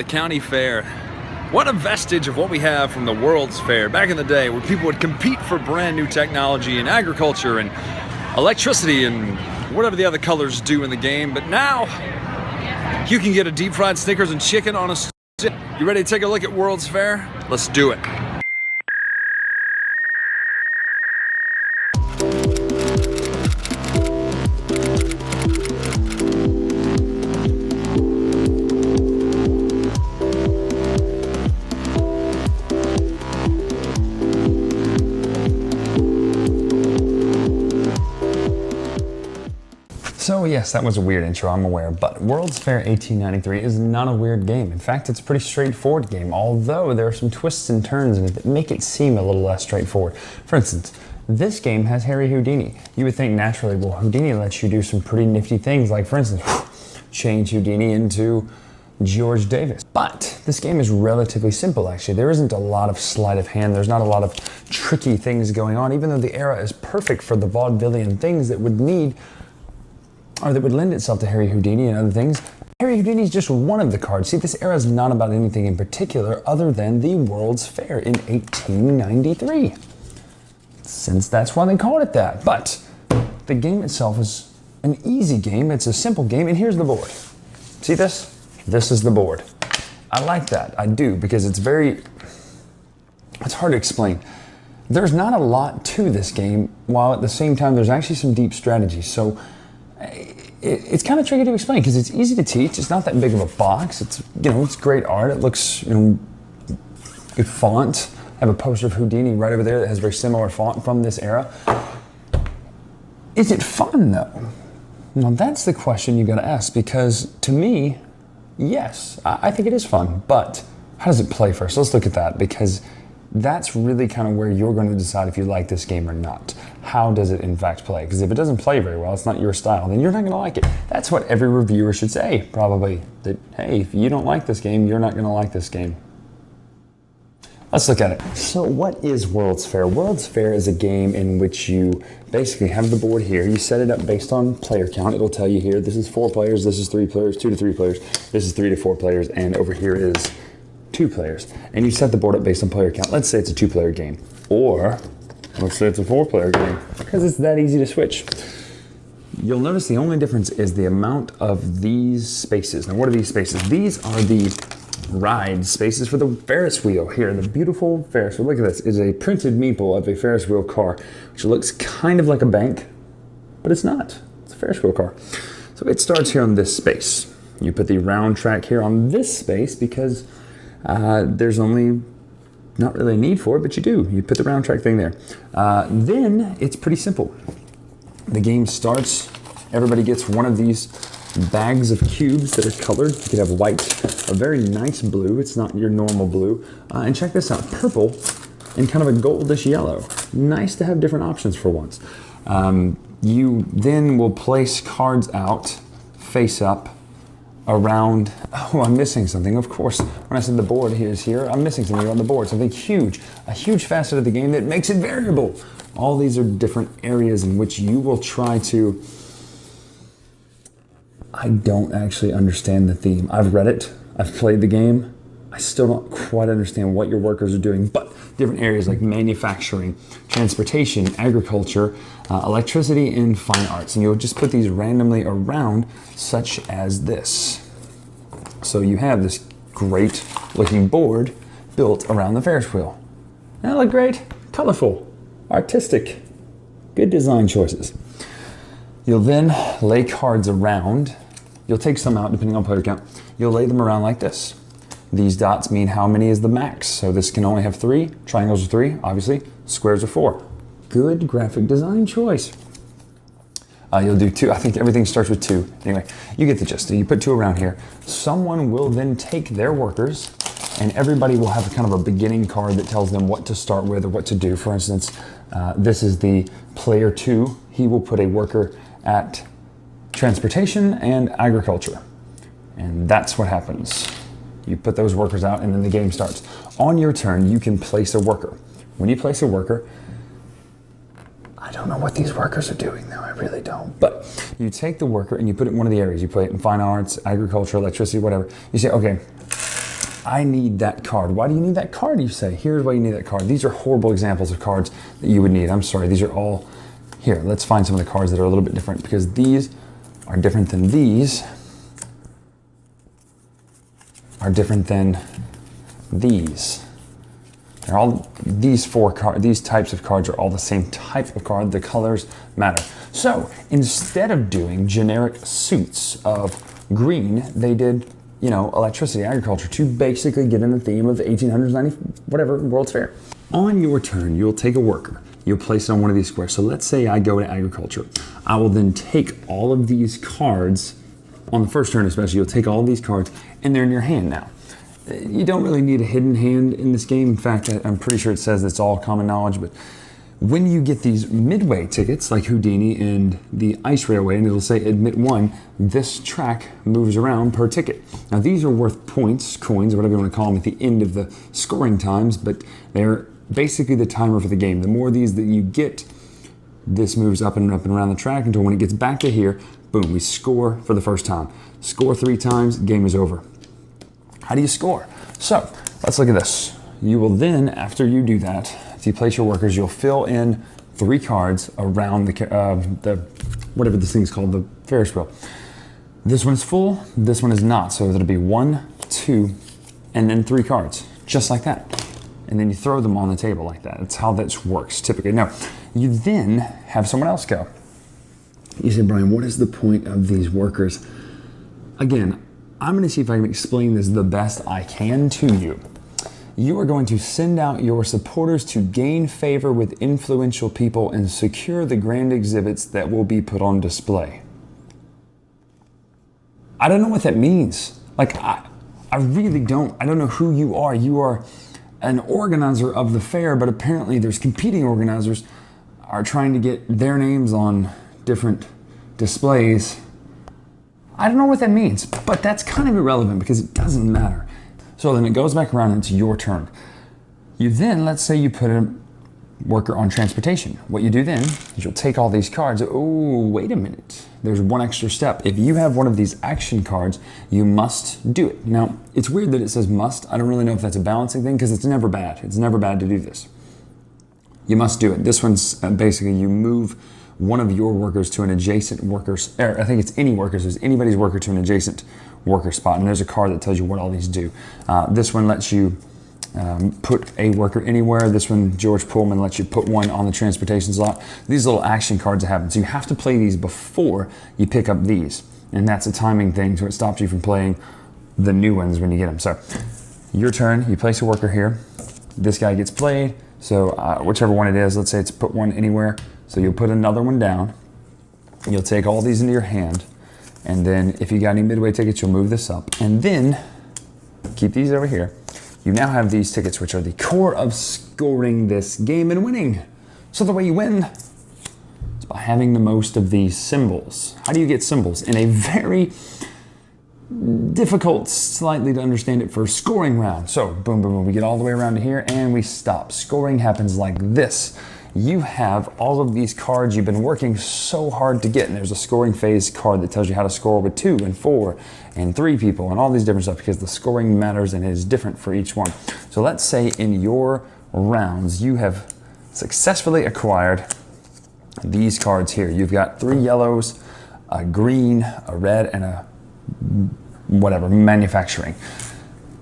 the county fair. What a vestige of what we have from the World's Fair back in the day, where people would compete for brand new technology in agriculture and electricity and whatever the other colors do in the game. But now you can get a deep fried Snickers and chicken on a stick. You ready to take a look at World's Fair? Let's do it. So yes, that was a weird intro, I'm aware, but World's Fair 1893 is not a weird game. In fact, it's a pretty straightforward game, although there are some twists and turns in it that make it seem a little less straightforward. For instance, this game has Harry Houdini. You would think naturally, well, Houdini lets you do some pretty nifty things, like for instance, change Houdini into George Davis. But this game is relatively simple, actually. There isn't a lot of sleight of hand, there's not a lot of tricky things going on, even though the era is perfect for the vaudevillian things that would need or that would lend itself to Harry Houdini and other things. Harry Houdini is just one of the cards. See, this era is not about anything in particular other than the World's Fair in 1893. Since that's why they called it that. But the game itself is an easy game. It's a simple game, and here's the board. See this? This is the board. I like that, I do, because it's hard to explain. There's not a lot to this game, while at the same time there's actually some deep strategy. So it's kind of tricky to explain because it's easy to teach. It's not that big of a box. It's, it's great art. It looks, good font. I have a poster of Houdini right over there that has very similar font from this era. Is it fun though? Now that's the question you got to ask, because to me, yes, I think it is fun, but how does it play first? Let's look at that, because that's really kind of where you're going to decide if you like this game or not. How does it in fact play? Because if it doesn't play very well, it's not your style, then you're not going to like it. That's what every reviewer should say, probably. That, hey, if you don't like this game, you're not going to like this game. Let's look at it. So what is World's Fair? World's Fair is a game in which you basically have the board here. You set it up based on player count. It'll tell you here, this is 4 players, this is 3 players, 2 to 3 players, this is 3 to 4 players, and over here is 2 players. And you set the board up based on player count. Let's say it's a 2-player game. Or let's say it's a 4-player game, because it's that easy to switch. You'll notice the only difference is the amount of these spaces. Now what are these spaces? These are the ride spaces for the Ferris wheel here. The beautiful Ferris wheel. Look at this. It's a printed meeple of a Ferris wheel car, which looks kind of like a bank, but it's not. It's a Ferris wheel car. So it starts here on this space. You put the round track here on this space because there's only not really a need for it, but you do. You put the round track thing there. Then it's pretty simple. The game starts, everybody gets one of these bags of cubes that are colored. You could have white, a very nice blue. It's not your normal blue. And check this out, purple and kind of a goldish yellow. Nice to have different options for once. You then will place cards out, face up, around, oh, I'm missing something. Of course, when I said the board is here, I'm missing something on the board, something huge, a huge facet of the game that makes it variable. All these are different areas in which you will try to, I don't actually understand the theme. I've read it, I've played the game. I still don't quite understand what your workers are doing, but different areas like manufacturing, transportation, agriculture, electricity, and fine arts. And you'll just put these randomly around, such as this. So you have this great looking board built around the Ferris wheel. That look great, colorful, artistic, good design choices. You'll then lay cards around. You'll take some out depending on player count. You'll lay them around like this. These dots mean how many is the max. So this can only have 3, triangles are 3, obviously, squares are 4. Good graphic design choice. You'll do 2, I think everything starts with 2. Anyway, you get the gist. So you put 2 around here. Someone will then take their workers, and everybody will have kind of a beginning card that tells them what to start with or what to do. For instance, this is the player 2. He will put a worker at transportation and agriculture. And that's what happens. You put those workers out and then the game starts. On your turn, you can place a worker. When you place a worker, I don't know what these workers are doing though, I really don't. But you take the worker and you put it in one of the areas. You put it in fine arts, agriculture, electricity, whatever. You say, okay, I need that card. Why do you need that card, you say? Here's why you need that card. These are horrible examples of cards that you would need. I'm sorry, these are all... Here, let's find some of the cards that are a little bit different, because these are different than these, are different than these. They're all, these types of cards are all the same type of card. The colors matter. So instead of doing generic suits of green, they did, electricity, agriculture, to basically get in the theme of the 1800s, 90, whatever, World's Fair. On your turn, you'll take a worker. You'll place it on one of these squares. So let's say I go to agriculture. I will then take all of these cards, on the first turn especially, you'll take all of these cards, and they're in your hand now. You don't really need a hidden hand in this game. In fact, I'm pretty sure it says it's all common knowledge, but when you get these midway tickets, like Houdini and the Ice Railway, and it'll say admit 1, this track moves around per ticket. Now these are worth points, coins, whatever you want to call them, at the end of the scoring times, but they're basically the timer for the game. The more of these that you get, this moves up and up and around the track until when it gets back to here, boom, we score for the first time. Score 3 times, game is over. How do you score? So let's look at this. You will then, after you do that, if you place your workers, you'll fill in 3 cards around the whatever this thing's called, the Ferris wheel. This one is full, this one is not. So it'll be 1, 2, and then 3 cards, just like that. And then you throw them on the table like that. That's how this works typically. Now, you then have someone else go. You say, Brian, what is the point of these workers? Again, I'm going to see if I can explain this the best I can to you. You are going to send out your supporters to gain favor with influential people and secure the grand exhibits that will be put on display. I don't know what that means. Like, I really don't. I don't know who you are. You are an organizer of the fair, but apparently there's competing organizers are trying to get their names on different displays. I don't know what that means, but that's kind of irrelevant because it doesn't matter. So then it goes back around and it's your turn. You then, let's say you put a worker on transportation. What you do then is you'll take all these cards. Oh, wait a minute. There's one extra step. If you have one of these action cards, you must do it. Now, it's weird that it says must. I don't really know if that's a balancing thing because it's never bad. It's never bad to do this. You must do it. This one's basically you move one of your workers to an adjacent worker's, I think it's any workers, there's anybody's worker to an adjacent worker spot, and there's a card that tells you what all these do. This one lets you put a worker anywhere. This one, George Pullman, lets you put one on the transportation slot. These little action cards happen. So you have to play these before you pick up these. And that's a timing thing, so it stops you from playing the new ones when you get them. So your turn, you place a worker here. This guy gets played. So whichever one it is, let's say it's put one anywhere. So you'll put another one down. You'll take all these into your hand. And then if you got any midway tickets, you'll move this up. And then keep these over here. You now have these tickets, which are the core of scoring this game and winning. So the way you win is by having the most of these symbols. How do you get symbols? In a very difficult, slightly to understand it, for scoring round. So boom, boom, boom, we get all the way around to here and we stop. Scoring happens like this. You have all of these cards you've been working so hard to get, and there's a scoring phase card that tells you how to score with 2 and 4 and 3 people and all these different stuff, because the scoring matters and it is different for each one. So let's say in your rounds you have successfully acquired these cards here. You've got 3 yellows, a green, a red, and a whatever, manufacturing.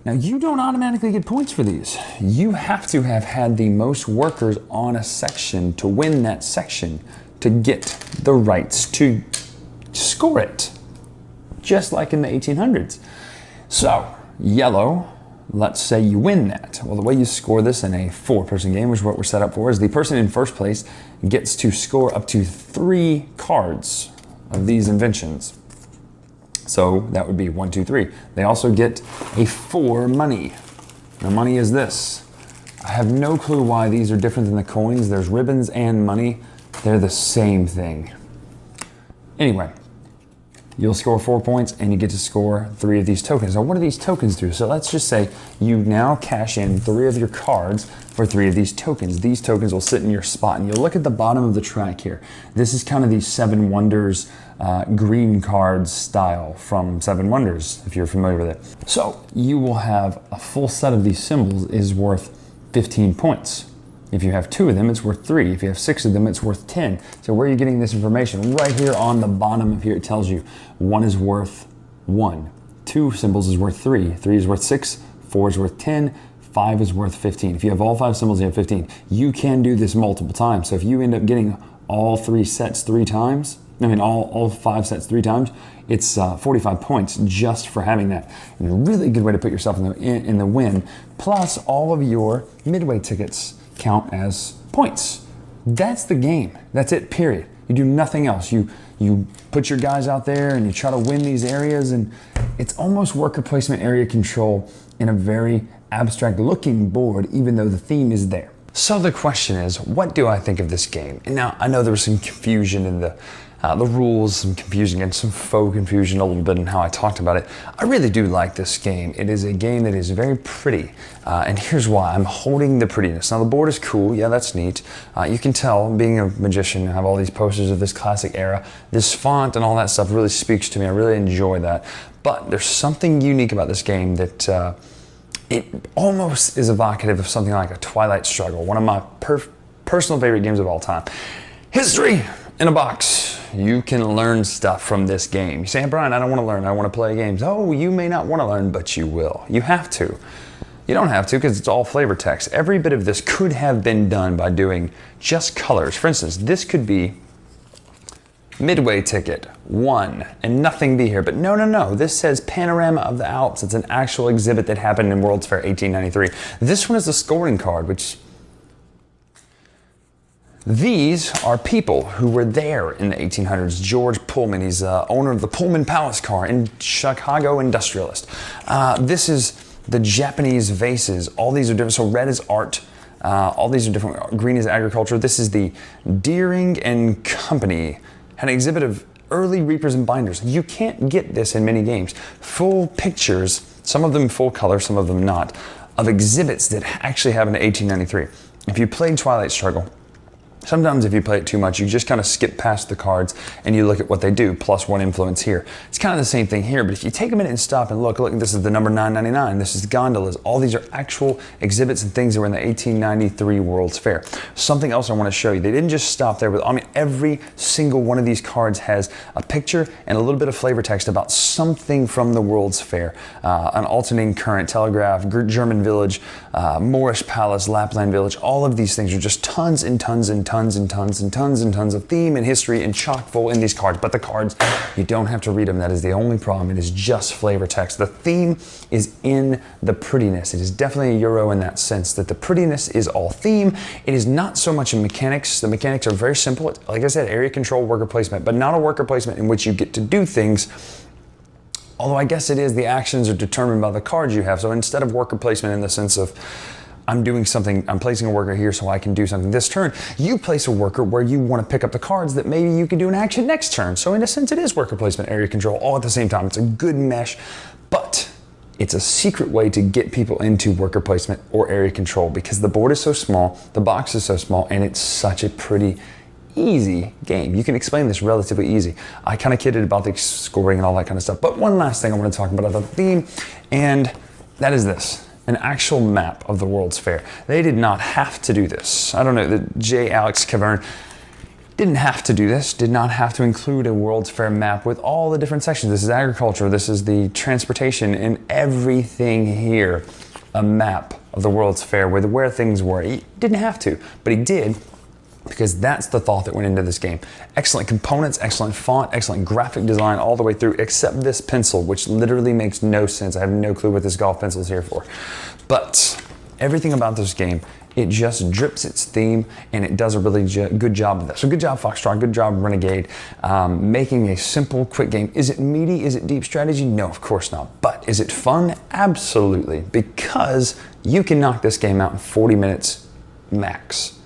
Now, you don't automatically get points for these. You have to have had the most workers on a section to win that section to get the rights to score it, just like in the 1800s. So, yellow, let's say you win that. Well, the way you score this in a 4-person game, which is what we're set up for, is the person in first place gets to score up to 3 cards of these inventions. So that would be 1, 2, 3. They also get a 4 money. Now money is this. I have no clue why these are different than the coins. There's ribbons and money. They're the same thing. Anyway, you'll score 4 points and you get to score 3 of these tokens. Now, what do these tokens do? So let's just say you now cash in 3 of your cards for 3 of these tokens. These tokens will sit in your spot, and you'll look at the bottom of the track here. This is kind of the Seven Wonders green cards style from Seven Wonders, if you're familiar with it. So you will have a full set of these symbols is worth 15 points. If you have 2 of them, it's worth 3. If you have 6 of them, it's worth 10. So where are you getting this information? Right here on the bottom of here, it tells you 1 is worth 1. 2 symbols is worth 3. 3 is worth 6. 4 is worth 10. 5 is worth 15. If you have all 5 symbols, you have 15. You can do this multiple times. So if you end up getting all 3 sets 3 times, all 5 sets 3 times, it's 45 points just for having that. And a really good way to put yourself in the win. Plus, all of your midway tickets count as points. That's the game. That's it, period. You do nothing else. You put your guys out there and you try to win these areas, and it's almost worker placement area control in a very abstract looking board, even though the theme is there. So the question is, what do I think of this game? And now I know there was some confusion in the rules, some confusion and some faux confusion a little bit in how I talked about it. I really do like this game. It is a game that is very pretty, and here's why. I'm holding the prettiness. Now the board is cool, yeah, that's neat. You can tell, being a magician, I have all these posters of this classic era. This font and all that stuff really speaks to me. I really enjoy that. But there's something unique about this game that it almost is evocative of something like a Twilight Struggle, one of my personal favorite games of all time. History in a box. You can learn stuff from this game. You say, hey, Bryan, I don't want to learn. I want to play games. Oh, you may not want to learn, but you will. You have to. You don't have to because it's all flavor text. Every bit of this could have been done by doing just colors. For instance, this could be midway ticket 1 and nothing be here. But no. This says Panorama of the Alps. It's an actual exhibit that happened in World's Fair 1893. This one is the scoring card, which these are people who were there in the 1800s. George Pullman, he's owner of the Pullman Palace car in Chicago, industrialist. This is the Japanese vases. All these are different. So red is art. All these are different. Green is agriculture. This is the Deering and Company. Had an exhibit of early reapers and binders. You can't get this in many games. Full pictures, some of them full color, some of them not, of exhibits that actually happened in 1893. If you played Twilight Struggle, sometimes if you play it too much, you just kind of skip past the cards and you look at what they do, +1 influence here. It's kind of the same thing here, but if you take a minute and stop and look, this is the number 999, this is gondolas. All these are actual exhibits and things that were in the 1893 World's Fair. Something else I want to show you, they didn't just stop there, but every single one of these cards has a picture and a little bit of flavor text about something from the World's Fair. An alternating current, telegraph, German village, Moorish palace, Lapland village, all of these things are just tons and tons and tons and tons and tons and tons of theme and history and chock full in these cards. But the cards, you don't have to read them. That is the only problem. It is just flavor text. The theme is in the prettiness. It is definitely a Euro in that sense, that the prettiness is all theme. It is not so much in mechanics. The mechanics are very simple. It's, like I said, area control, worker placement, but not a worker placement in which you get to do things. Although I guess it is, the actions are determined by the cards you have. So instead of worker placement in the sense of I'm doing something, I'm placing a worker here so I can do something this turn, you place a worker where you want to pick up the cards that maybe you can do an action next turn. So in a sense, it is worker placement, area control, all at the same time. It's a good mesh, but it's a secret way to get people into worker placement or area control because the board is so small, the box is so small, and it's such a pretty easy game. You can explain this relatively easy. I kind of kidded about the scoring and all that kind of stuff, but one last thing I want to talk about the theme, and that is this. An actual map of the World's Fair. They did not have to do this. I don't know, the J. Alex Cavern didn't have to do this, did not have to include a World's Fair map with all the different sections. This is agriculture, this is the transportation, and everything here, a map of the World's Fair with where things were. He didn't have to, but he did, because that's the thought that went into this game. Excellent components, excellent font, excellent graphic design all the way through, except this pencil, which literally makes no sense. I have no clue what this golf pencil is here for. But everything about this game, it just drips its theme, and it does a really good job of that. So good job, Foxtrot, good job, Renegade, making a simple, quick game. Is it meaty? Is it deep strategy? No, of course not. But is it fun? Absolutely, because you can knock this game out in 40 minutes max.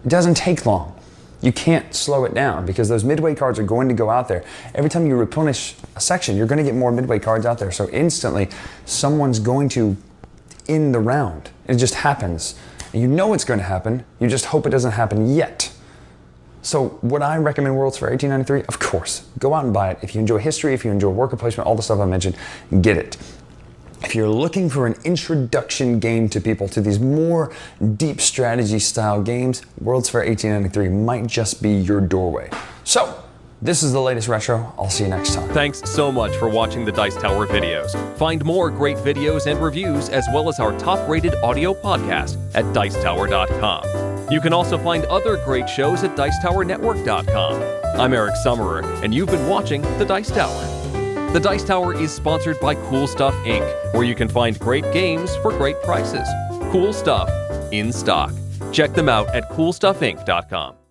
It doesn't take long. You can't slow it down because those midway cards are going to go out there. Every time you replenish a section, you're going to get more midway cards out there. So instantly, someone's going to end the round. It just happens. And you know it's going to happen. You just hope it doesn't happen yet. So would I recommend World's Fair 1893? Of course. Go out and buy it. If you enjoy history, if you enjoy worker placement, all the stuff I mentioned, get it. If you're looking for an introduction game to people, to these more deep strategy style games, World's Fair 1893 might just be your doorway. So, this is the latest retro. I'll see you next time. Thanks so much for watching the Dice Tower videos. Find more great videos and reviews, as well as our top-rated audio podcast at Dicetower.com. You can also find other great shows at Dicetowernetwork.com. I'm Eric Summerer, and you've been watching The Dice Tower. The Dice Tower is sponsored by Cool Stuff Inc., where you can find great games for great prices. Cool stuff in stock. Check them out at CoolStuffInc.com.